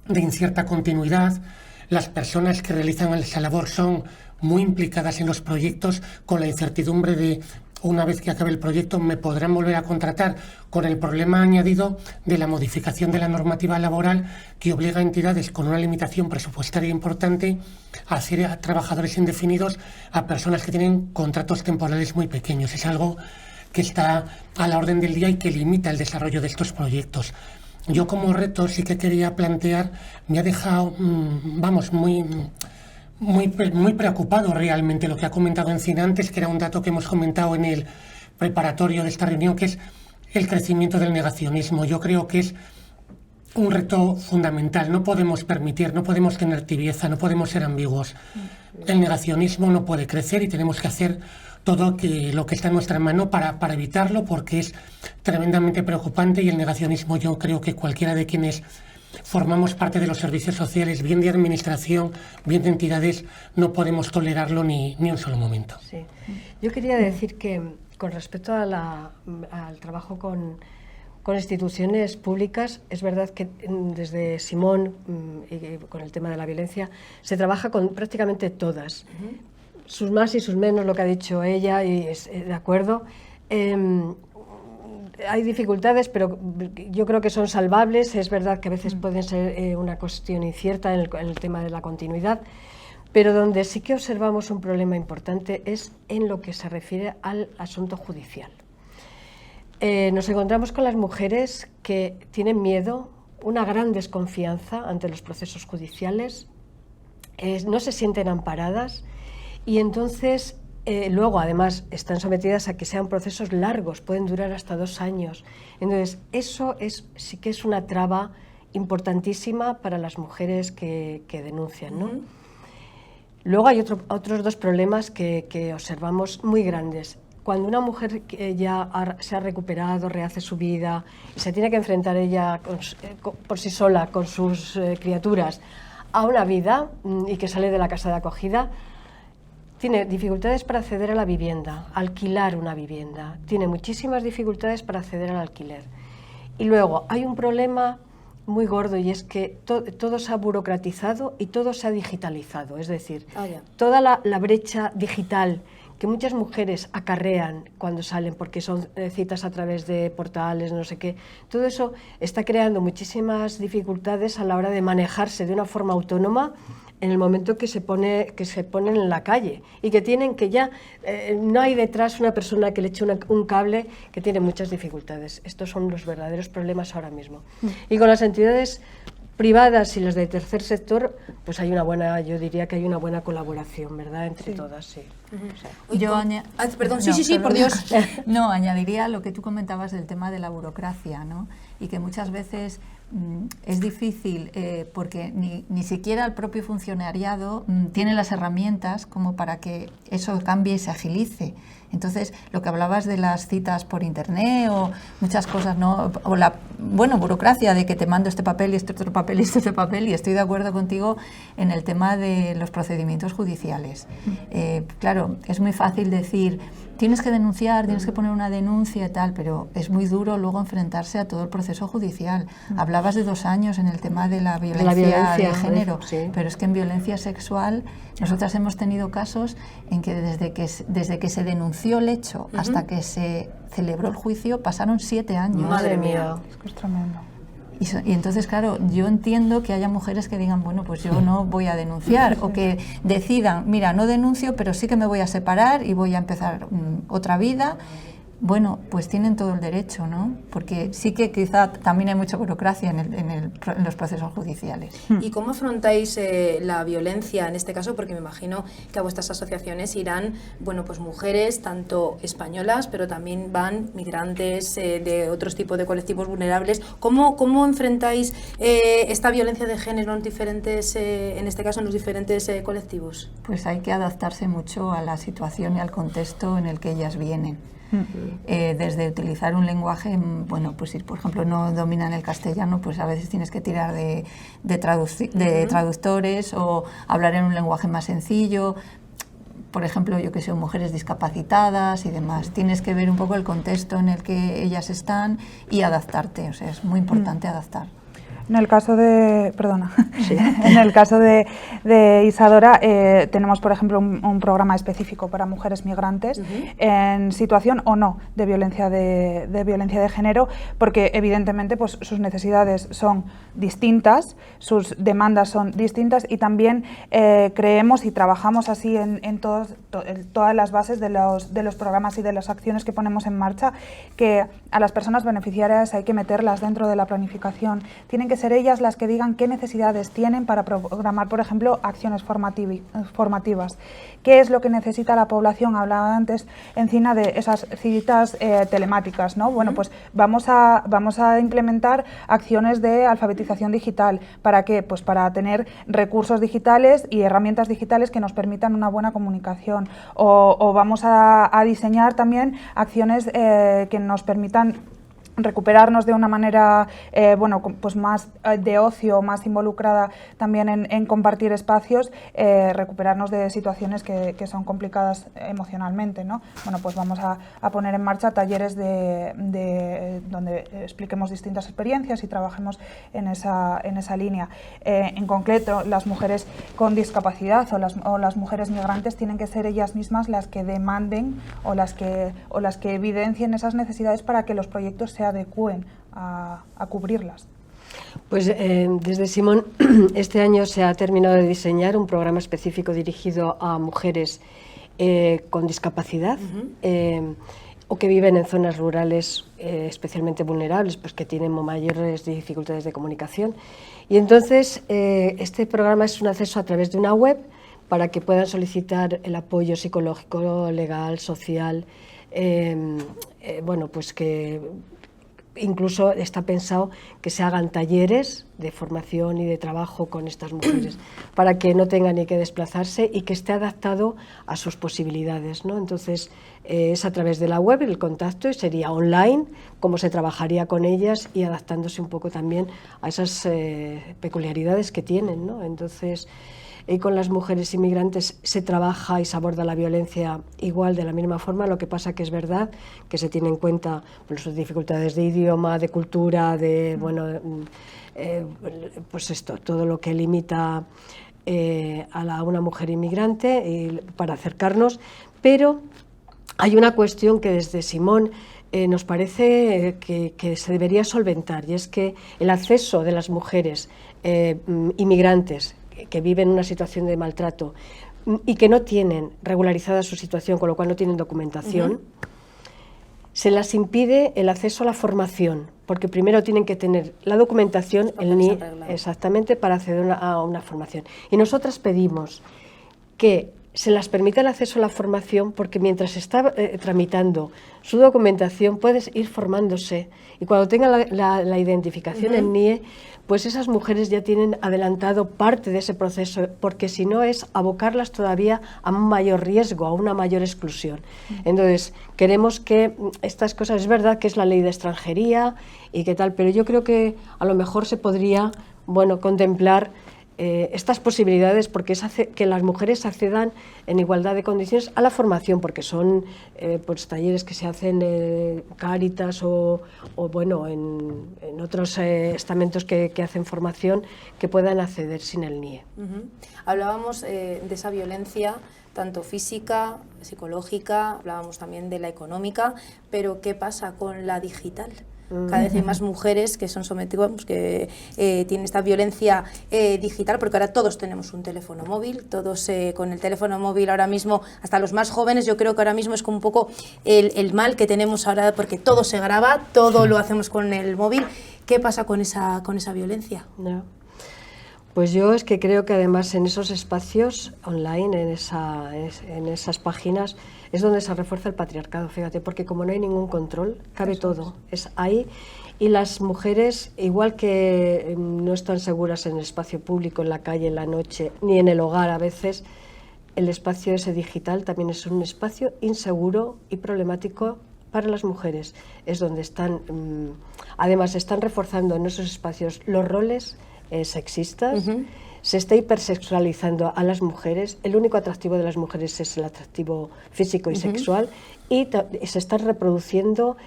de incierta continuidad. Las personas que realizan esa labor son muy implicadas en los proyectos con la incertidumbre de una vez que acabe el proyecto me podrán volver a contratar, con el problema añadido de la modificación de la normativa laboral que obliga a entidades con una limitación presupuestaria importante a hacer a trabajadores indefinidos a personas que tienen contratos temporales muy pequeños. Es algo que está a la orden del día y que limita el desarrollo de estos proyectos. Yo como reto sí que quería plantear, me ha dejado, muy preocupado realmente lo que ha comentado Encina antes, que era un dato que hemos comentado en el preparatorio de esta reunión, que es el crecimiento del negacionismo. Yo creo que es un reto fundamental. No podemos permitir, no podemos tener tibieza, no podemos ser ambiguos. El negacionismo no puede crecer y tenemos que hacer todo lo que está en nuestra mano para evitarlo, porque es tremendamente preocupante, y el negacionismo, yo creo que cualquiera de quienes formamos parte de los servicios sociales, bien de administración, bien de entidades, no podemos tolerarlo ni un solo momento. Sí. Yo quería decir que con respecto a al trabajo con instituciones públicas, es verdad que desde Simón, con el tema de la violencia, se trabaja con prácticamente todas. Sus más y sus menos, lo que ha dicho ella, y de acuerdo. Hay dificultades, pero yo creo que son salvables. Es verdad que a veces pueden ser una cuestión incierta en el tema de la continuidad, pero donde sí que observamos un problema importante es en lo que se refiere al asunto judicial. Nos encontramos con las mujeres que tienen miedo, una gran desconfianza ante los procesos judiciales, no se sienten amparadas, y entonces Luego, además, están sometidas a que sean procesos largos, pueden durar hasta 2 años. Entonces, eso sí que es una traba importantísima para las mujeres que denuncian, ¿no? Luego hay otros 2 problemas que observamos muy grandes. Cuando una mujer se ha recuperado, rehace su vida y se tiene que enfrentar ella por sí sola con sus criaturas a una vida y que sale de la casa de acogida, tiene dificultades para acceder a la vivienda, alquilar una vivienda, tiene muchísimas dificultades para acceder al alquiler. Y luego hay un problema muy gordo y es que todo se ha burocratizado y todo se ha digitalizado, es decir, toda la brecha digital que muchas mujeres acarrean cuando salen porque son citas a través de portales, no sé qué, todo eso está creando muchísimas dificultades a la hora de manejarse de una forma autónoma en el momento que se ponen en la calle y que tienen que ya, no hay detrás una persona que le eche un cable, que tiene muchas dificultades. Estos son los verdaderos problemas ahora mismo. Y con las entidades privadas y las del tercer sector, pues yo diría que hay una buena colaboración, ¿verdad?, entre todas, sí. O sea, perdón, sí, por Dios. No, añadiría lo que tú comentabas del tema de la burocracia, ¿no? Y que muchas veces es difícil porque ni siquiera el propio funcionariado tiene las herramientas como para que eso cambie y se agilice. Entonces, lo que hablabas de las citas por internet o muchas cosas, ¿no? O la burocracia de que te mando este papel y este otro papel y este otro papel, y estoy de acuerdo contigo en el tema de los procedimientos judiciales. Claro, es muy fácil decir, tienes que denunciar, tienes que poner una denuncia y tal, pero es muy duro luego enfrentarse a todo el proceso judicial. Hablabas de 2 años en el tema de la violencia de género, sí. Pero es que en violencia sexual nosotras hemos tenido casos en que desde que se denunció el hecho hasta que se celebró el juicio pasaron 7 años. Madre mía. Es que es tremendo. Y entonces, claro, yo entiendo que haya mujeres que digan, bueno, pues yo no voy a denunciar, o que decidan, mira, no denuncio, pero sí que me voy a separar y voy a empezar otra vida. Bueno, pues tienen todo el derecho, ¿no? Porque sí que quizá también hay mucha burocracia en los procesos judiciales. ¿Y cómo afrontáis la violencia en este caso? Porque me imagino que a vuestras asociaciones irán, pues mujeres, tanto españolas, pero también van migrantes de otros tipos de colectivos vulnerables. ¿Cómo enfrentáis esta violencia de género en diferentes, en este caso en los diferentes colectivos? Pues hay que adaptarse mucho a la situación y al contexto en el que ellas vienen. Desde utilizar un lenguaje, pues si por ejemplo no dominan el castellano, pues a veces tienes que tirar de traductores o hablar en un lenguaje más sencillo. Por ejemplo, yo que sé, mujeres discapacitadas y demás. Tienes que ver un poco el contexto en el que ellas están y adaptarte, o sea, es muy importante adaptar. En el caso de, en el caso de Isadora, tenemos, por ejemplo, un programa específico para mujeres migrantes en situación o no de violencia de género, porque evidentemente pues, sus necesidades son distintas, sus demandas son distintas y también creemos y trabajamos así en todas las bases de los programas y de las acciones que ponemos en marcha, que a las personas beneficiarias hay que meterlas dentro de la planificación. Tienen que ser ellas las que digan qué necesidades tienen para programar, por ejemplo, acciones formativas. ¿Qué es lo que necesita la población? Hablaba antes, Encina, de esas citas telemáticas, ¿no? Bueno, pues vamos a implementar acciones de alfabetización digital. ¿Para qué? Pues para tener recursos digitales y herramientas digitales que nos permitan una buena comunicación. O vamos a diseñar también acciones que nos permitan recuperarnos de una manera pues más de ocio, más involucrada también en compartir espacios, recuperarnos de situaciones que son complicadas emocionalmente, ¿no? Bueno, pues vamos a poner en marcha talleres donde expliquemos distintas experiencias y trabajemos en esa línea. En concreto, las mujeres con discapacidad o las mujeres migrantes tienen que ser ellas mismas las que demanden o las que evidencien esas necesidades para que los proyectos se adecúen a cubrirlas. Pues desde Simón este año se ha terminado de diseñar un programa específico dirigido a mujeres con discapacidad o que viven en zonas rurales especialmente vulnerables, pues que tienen mayores dificultades de comunicación. Y entonces este programa es un acceso a través de una web para que puedan solicitar el apoyo psicológico, legal, social, bueno, pues que incluso está pensado que se hagan talleres de formación y de trabajo con estas mujeres para que no tengan ni que desplazarse y que esté adaptado a sus posibilidades, ¿no? Entonces es a través de la web el contacto y sería online cómo se trabajaría con ellas y adaptándose un poco también a esas peculiaridades que tienen, ¿no? Entonces con las mujeres inmigrantes se trabaja y se aborda la violencia igual, de la misma forma, lo que pasa que es verdad que se tiene en cuenta pues, sus dificultades de idioma, de cultura, de, bueno, pues esto, todo lo que limita a una mujer inmigrante para acercarnos, pero hay una cuestión que desde Simón nos parece que se debería solventar, y es que el acceso de las mujeres inmigrantes que viven una situación de maltrato y que no tienen regularizada su situación, con lo cual no tienen documentación, se las impide el acceso a la formación, porque primero tienen que tener la documentación, el NIE, exactamente, para acceder a una formación. Y nosotras pedimos que se las permita el acceso a la formación, porque mientras se está tramitando su documentación puedes ir formándose, y cuando tenga la identificación en NIE, pues esas mujeres ya tienen adelantado parte de ese proceso, porque si no es abocarlas todavía a un mayor riesgo, a una mayor exclusión. Entonces, queremos que estas cosas, es verdad que es la ley de extranjería y qué tal, pero yo creo que a lo mejor se podría, bueno, contemplar estas posibilidades, porque es que las mujeres accedan en igualdad de condiciones a la formación, porque son pues, talleres que se hacen Cáritas o bueno, en otros estamentos que hacen formación, que puedan acceder sin el NIE. Hablábamos de esa violencia, tanto física, psicológica, hablábamos también de la económica, pero ¿qué pasa con la digital? Cada vez hay más mujeres que son sometidas, que tienen esta violencia digital, porque ahora todos tenemos un teléfono móvil, todos con el teléfono móvil ahora mismo, hasta los más jóvenes, yo creo que ahora mismo es como un poco el mal que tenemos ahora, porque todo se graba, todo lo hacemos con el móvil. ¿Qué pasa con esa violencia? No. Pues yo es que creo que además en esos espacios online, en esas páginas, es donde se refuerza el patriarcado, fíjate, porque como no hay ningún control, cabe todo, es ahí, y las mujeres, igual que no están seguras en el espacio público, en la calle, en la noche, ni en el hogar a veces, el espacio ese digital también es un espacio inseguro y problemático para las mujeres. Es donde están, además están reforzando en esos espacios los roles sexistas, se está hipersexualizando a las mujeres, el único atractivo de las mujeres es el atractivo físico y sexual, y se está reproduciendo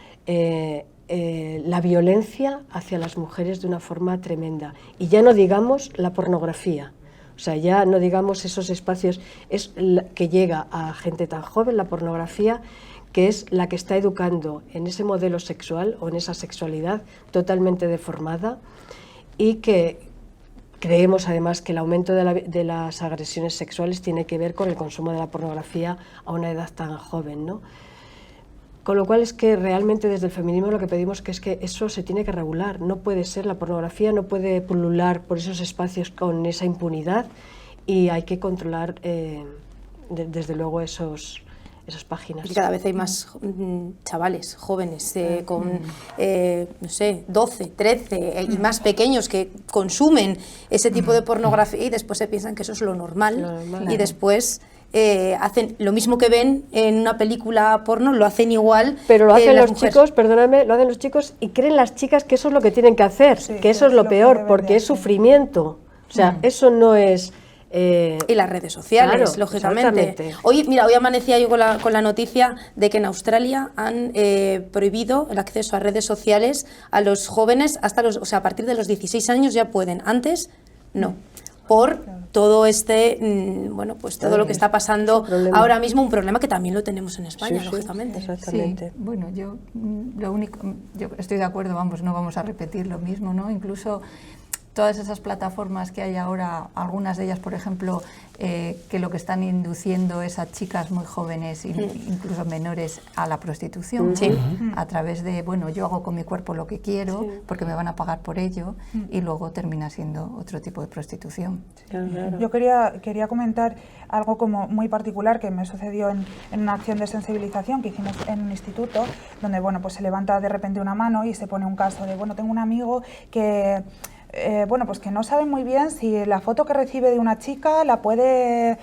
la violencia hacia las mujeres de una forma tremenda. Y ya no digamos la pornografía, o sea, ya no digamos esos espacios que llega a gente tan joven, la pornografía, que es la que está educando en ese modelo sexual o en esa sexualidad totalmente deformada, y que creemos además que el aumento de las agresiones sexuales tiene que ver con el consumo de la pornografía a una edad tan joven, ¿no? Con lo cual es que realmente desde el feminismo lo que pedimos es que eso se tiene que regular. No puede ser, la pornografía no puede pulular por esos espacios con esa impunidad, y hay que controlar desde luego esas páginas. Y cada vez hay más chavales jóvenes con, no sé, 12, 13 y más pequeños que consumen ese tipo de pornografía y después se piensan que eso es lo normal, y después hacen lo mismo que ven en una película porno, lo hacen igual. Pero lo hacen los chicos, perdóname, lo hacen los chicos y creen las chicas que eso es lo que tienen que hacer, sí, que eso es lo peor, porque es sufrimiento. O sea, eso no es... y las redes sociales, claro, lógicamente. Hoy amanecía yo con la noticia de que en Australia han prohibido el acceso a redes sociales a los jóvenes hasta a partir de los 16 años ya pueden, antes no. Por todo bueno, pues todo lo que está pasando ahora mismo, un problema que también lo tenemos en España, lógicamente. Exactamente. Sí, bueno, yo estoy de acuerdo, no vamos a repetir lo mismo, ¿no? Incluso todas esas plataformas que hay ahora, algunas de ellas, por ejemplo, que lo que están induciendo es a chicas muy jóvenes, incluso menores, a la prostitución, a través de, bueno, yo hago con mi cuerpo lo que quiero, porque me van a pagar por ello, y luego termina siendo otro tipo de prostitución. Claro. Yo quería comentar algo como muy particular que me sucedió en una acción de sensibilización que hicimos en un instituto, donde, bueno, pues se levanta de repente una mano y se pone un caso de, bueno, tengo un amigo que... bueno, pues que no sabe muy bien si la foto que recibe de una chica la puede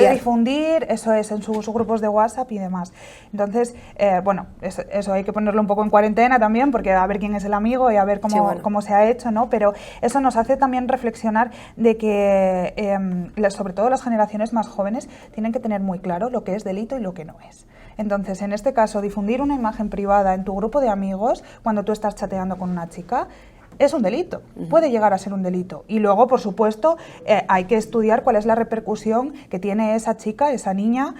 difundir, eso es, en sus grupos de WhatsApp y demás. Entonces, bueno, eso hay que ponerlo un poco en cuarentena también, porque a ver quién es el amigo y a ver cómo se ha hecho, ¿no? Pero eso nos hace también reflexionar de que, sobre todo las generaciones más jóvenes, tienen que tener muy claro lo que es delito y lo que no es. Entonces, en este caso, difundir una imagen privada en tu grupo de amigos cuando tú estás chateando con una chica, es un delito, puede llegar a ser un delito. Y luego, por supuesto, hay que estudiar cuál es la repercusión que tiene esa chica, esa niña,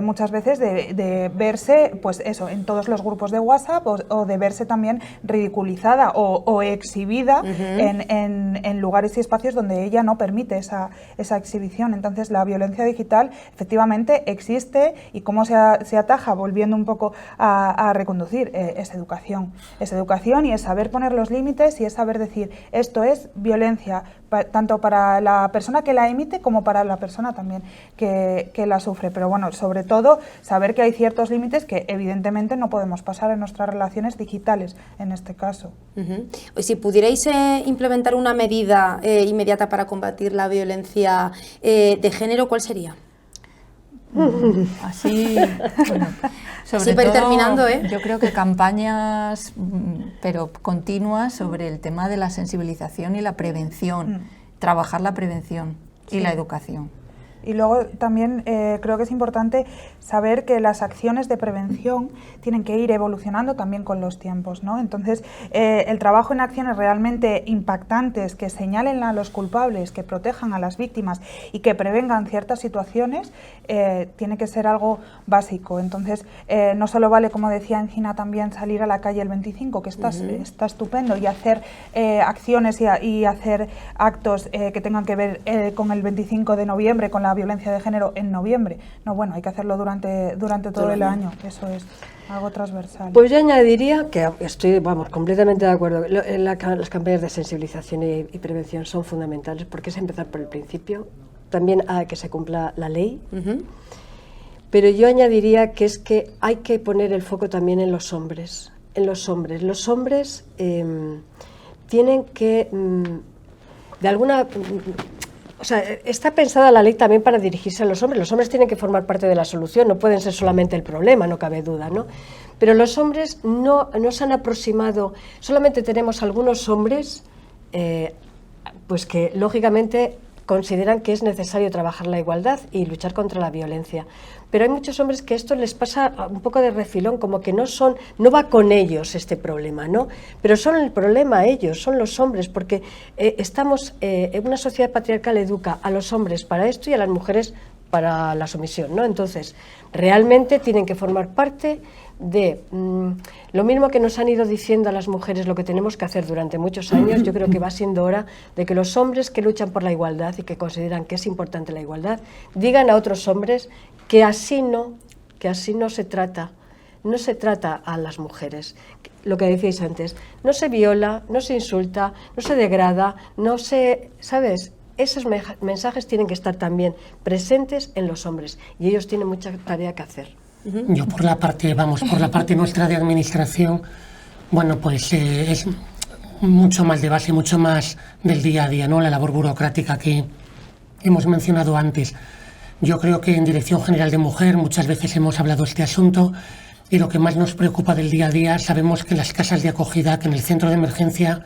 muchas veces de verse, pues eso, en todos los grupos de WhatsApp o de verse también ridiculizada o exhibida en lugares y espacios donde ella no permite esa exhibición. Entonces, la violencia digital efectivamente existe y cómo se ataja, volviendo un poco a reconducir, es educación. Es educación y es saber poner los límites y es saber decir, esto es violencia, tanto para la persona que la emite como para la persona también que la sufre. Pero bueno, sobre todo, saber que hay ciertos límites que evidentemente no podemos pasar en nuestras relaciones digitales, en este caso. Si pudierais implementar una medida inmediata para combatir la violencia de género, ¿cuál sería? Así, bueno, sobre para ir todo, terminando, yo creo que campañas, pero continuas, sobre el tema de la sensibilización y la prevención, trabajar la prevención y la educación. Y luego también creo que es importante saber que las acciones de prevención tienen que ir evolucionando también con los tiempos, ¿no? Entonces, el trabajo en acciones realmente impactantes que señalen a los culpables, que protejan a las víctimas y que prevengan ciertas situaciones, tiene que ser algo básico. Entonces, no solo vale, como decía Encina, también salir a la calle el 25, que está estupendo, y hacer acciones y hacer actos que tengan que ver con el 25 de noviembre, con la violencia de género en noviembre. No, bueno, hay que hacerlo durante todo el año. Eso es algo transversal. Pues yo añadiría que estoy, completamente de acuerdo. Las campañas de sensibilización y prevención son fundamentales, porque es empezar por el principio. También hay que se cumpla la ley. Pero yo añadiría que es que hay que poner el foco también en los hombres. Los hombres tienen que, de alguna... O sea, está pensada la ley también para dirigirse a los hombres. Los hombres tienen que formar parte de la solución, no pueden ser solamente el problema, no cabe duda, ¿no? Pero los hombres no se han aproximado. Solamente tenemos algunos hombres pues que, lógicamente, consideran que es necesario trabajar la igualdad y luchar contra la violencia. Pero hay muchos hombres que esto les pasa un poco de refilón, como que no va con ellos este problema, ¿no? Pero son el problema ellos, son los hombres, porque estamos en una sociedad patriarcal, educa a los hombres para esto y a las mujeres para la sumisión, ¿no? Entonces, realmente tienen que formar parte de lo mismo que nos han ido diciendo a las mujeres lo que tenemos que hacer durante muchos años. Yo creo que va siendo hora de que los hombres que luchan por la igualdad y que consideran que es importante la igualdad, digan a otros hombres que así no se trata a las mujeres. Lo que decíais antes, no se viola, no se insulta, no se degrada, ¿sabes? Esos mensajes tienen que estar también presentes en los hombres y ellos tienen mucha tarea que hacer. Yo por la parte nuestra de administración, bueno, pues es mucho más de base, mucho más del día a día, ¿no? La labor burocrática que hemos mencionado antes. Yo creo que en Dirección General de Mujer muchas veces hemos hablado de este asunto y lo que más nos preocupa del día a día, sabemos que en las casas de acogida, que en el centro de emergencia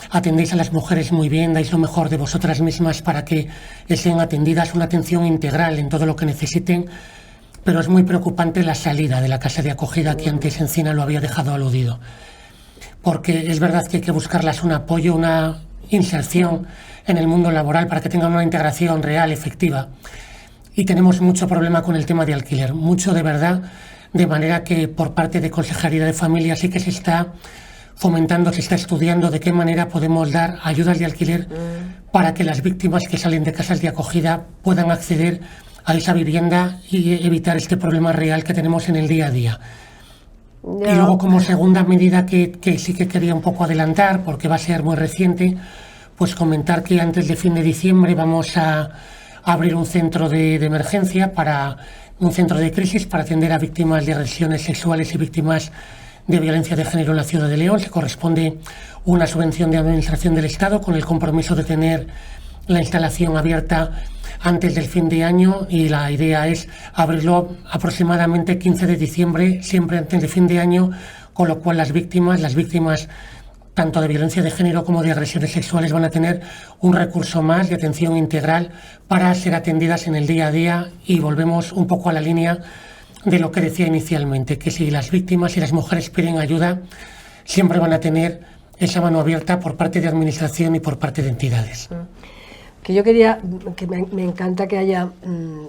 atendéis a las mujeres muy bien, dais lo mejor de vosotras mismas para que estén atendidas, una atención integral en todo lo que necesiten. Pero es muy preocupante la salida de la casa de acogida, que antes Encina lo había dejado aludido. Porque es verdad que hay que buscarlas un apoyo, una inserción en el mundo laboral para que tengan una integración real, efectiva. Y tenemos mucho problema con el tema de alquiler, mucho de verdad, de manera que por parte de Consejería de Familia sí que se está fomentando, se está estudiando de qué manera podemos dar ayudas de alquiler para que las víctimas que salen de casas de acogida puedan acceder a esa vivienda y evitar este problema real que tenemos en el día a día. Y luego, como segunda medida que sí que quería un poco adelantar, porque va a ser muy reciente, pues comentar que antes de fin de diciembre vamos a abrir un centro de emergencia, un centro de crisis para atender a víctimas de agresiones sexuales y víctimas de violencia de género en la ciudad de León. Se corresponde una subvención de Administración del Estado con el compromiso de tener la instalación abierta antes del fin de año, y la idea es abrirlo aproximadamente 15 de diciembre, siempre antes de fin de año, con lo cual las víctimas tanto de violencia de género como de agresiones sexuales van a tener un recurso más de atención integral para ser atendidas en el día a día. Y volvemos un poco a la línea de lo que decía inicialmente, que si las víctimas y las mujeres piden ayuda, siempre van a tener esa mano abierta por parte de Administración y por parte de entidades. Que yo quería, que me encanta que haya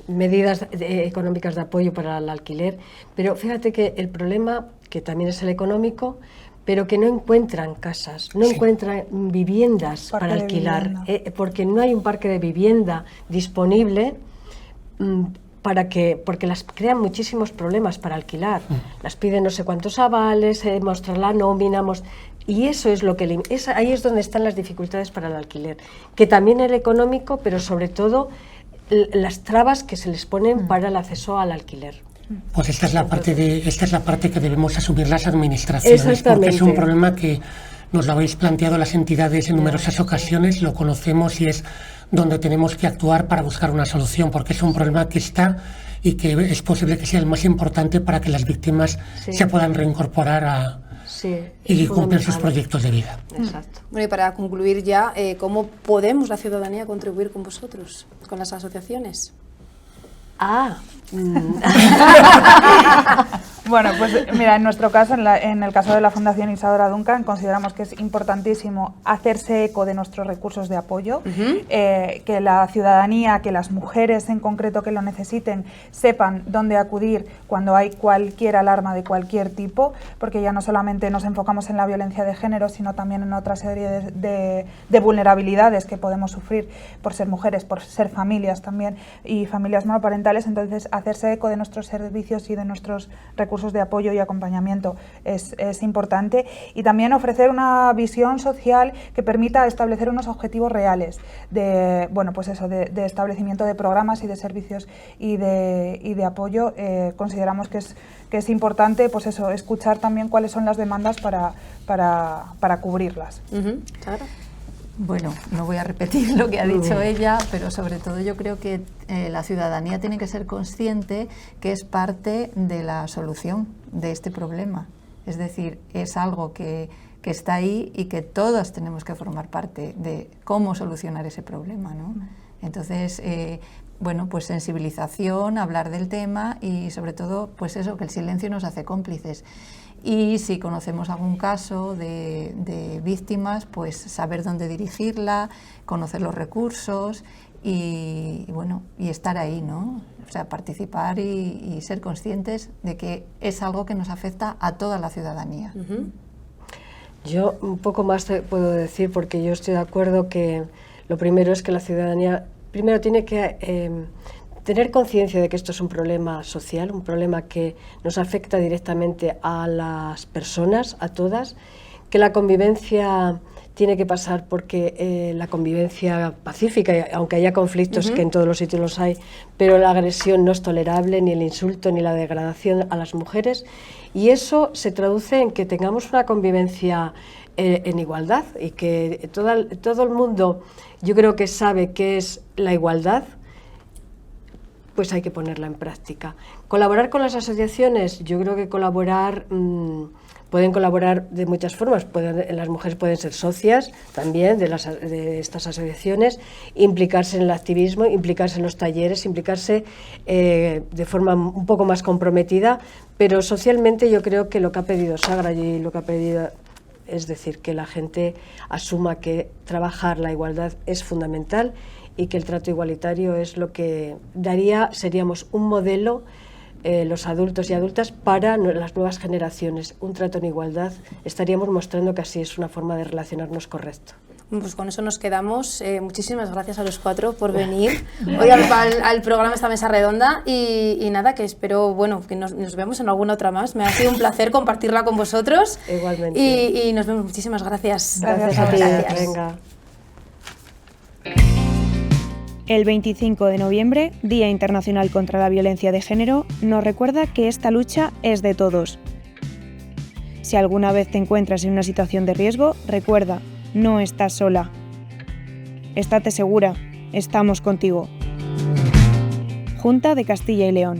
medidas económicas de apoyo para el alquiler, pero fíjate que el problema, que también es el económico, pero que no encuentran casas, no encuentran viviendas para alquilar, porque no hay un parque de vivienda disponible porque las crean muchísimos problemas para alquilar. Las piden no sé cuántos avales, mostrar la nómina, y eso es lo que ahí es donde están las dificultades para el alquiler, que también el económico, pero sobre todo las trabas que se les ponen para el acceso al alquiler. Pues esta es la parte que debemos asumir las administraciones, porque es un problema que nos lo habéis planteado las entidades en numerosas ocasiones, lo conocemos y es donde tenemos que actuar para buscar una solución, porque es un problema que está y que es posible que sea el más importante para que las víctimas se puedan reincorporar y cumplir sus proyectos de vida. Exacto. Bueno, y para concluir ya, ¿cómo podemos la ciudadanía contribuir con vosotros, con las asociaciones? Bueno, pues mira, en nuestro caso, en el caso de la Fundación Isadora Duncan, consideramos que es importantísimo hacerse eco de nuestros recursos de apoyo, que la ciudadanía, que las mujeres en concreto que lo necesiten, sepan dónde acudir cuando hay cualquier alarma de cualquier tipo, porque ya no solamente nos enfocamos en la violencia de género, sino también en otra serie de vulnerabilidades que podemos sufrir por ser mujeres, por ser familias también, y familias monoparentales. Entonces, hacerse eco de nuestros servicios y de nuestros recursos de apoyo y acompañamiento es importante, y también ofrecer una visión social que permita establecer unos objetivos reales de establecimiento de programas y de servicios y de apoyo. Consideramos que es importante, pues eso, escuchar también cuáles son las demandas para cubrirlas. Claro. Bueno, no voy a repetir lo que ha dicho ella, pero sobre todo yo creo que la ciudadanía tiene que ser consciente que es parte de la solución de este problema. Es decir, es algo que está ahí y que todos tenemos que formar parte de cómo solucionar ese problema, ¿no? Entonces, pues sensibilización, hablar del tema y sobre todo, pues eso, que el silencio nos hace cómplices. Y si conocemos algún caso de víctimas, pues saber dónde dirigirla, conocer los recursos y estar ahí, ¿no? O sea, participar y ser conscientes de que es algo que nos afecta a toda la ciudadanía. Yo un poco más te puedo decir, porque yo estoy de acuerdo que lo primero es que la ciudadanía primero tiene que tener conciencia de que esto es un problema social, un problema que nos afecta directamente a las personas, a todas, que la convivencia tiene que pasar porque la convivencia pacífica, aunque haya conflictos, que en todos los sitios los hay, pero la agresión no es tolerable, ni el insulto, ni la degradación a las mujeres, y eso se traduce en que tengamos una convivencia en igualdad, y que todo el mundo, yo creo que sabe qué es la igualdad, pues hay que ponerla en práctica. Colaborar con las asociaciones, yo creo que pueden colaborar de muchas formas. Las mujeres pueden ser socias también de estas asociaciones, implicarse en el activismo, implicarse en los talleres, implicarse de forma un poco más comprometida, pero socialmente yo creo que lo que ha pedido Sagra y lo que ha pedido es decir, que la gente asuma que trabajar la igualdad es fundamental y que el trato igualitario es lo que seríamos un modelo los adultos y adultas para las nuevas generaciones. Un trato en igualdad, estaríamos mostrando que así es una forma de relacionarnos correcto. Pues con eso nos quedamos. Muchísimas gracias a los 4 por venir hoy al programa, esta mesa redonda, y nada, que espero, bueno, que nos vemos en alguna otra más. Me ha sido un placer compartirla con vosotros. Igualmente. Y nos vemos. Muchísimas gracias. Gracias a ti. Gracias. Venga. El 25 de noviembre, Día Internacional contra la Violencia de Género, nos recuerda que esta lucha es de todos. Si alguna vez te encuentras en una situación de riesgo, recuerda, no estás sola. Estate segura, estamos contigo. Junta de Castilla y León.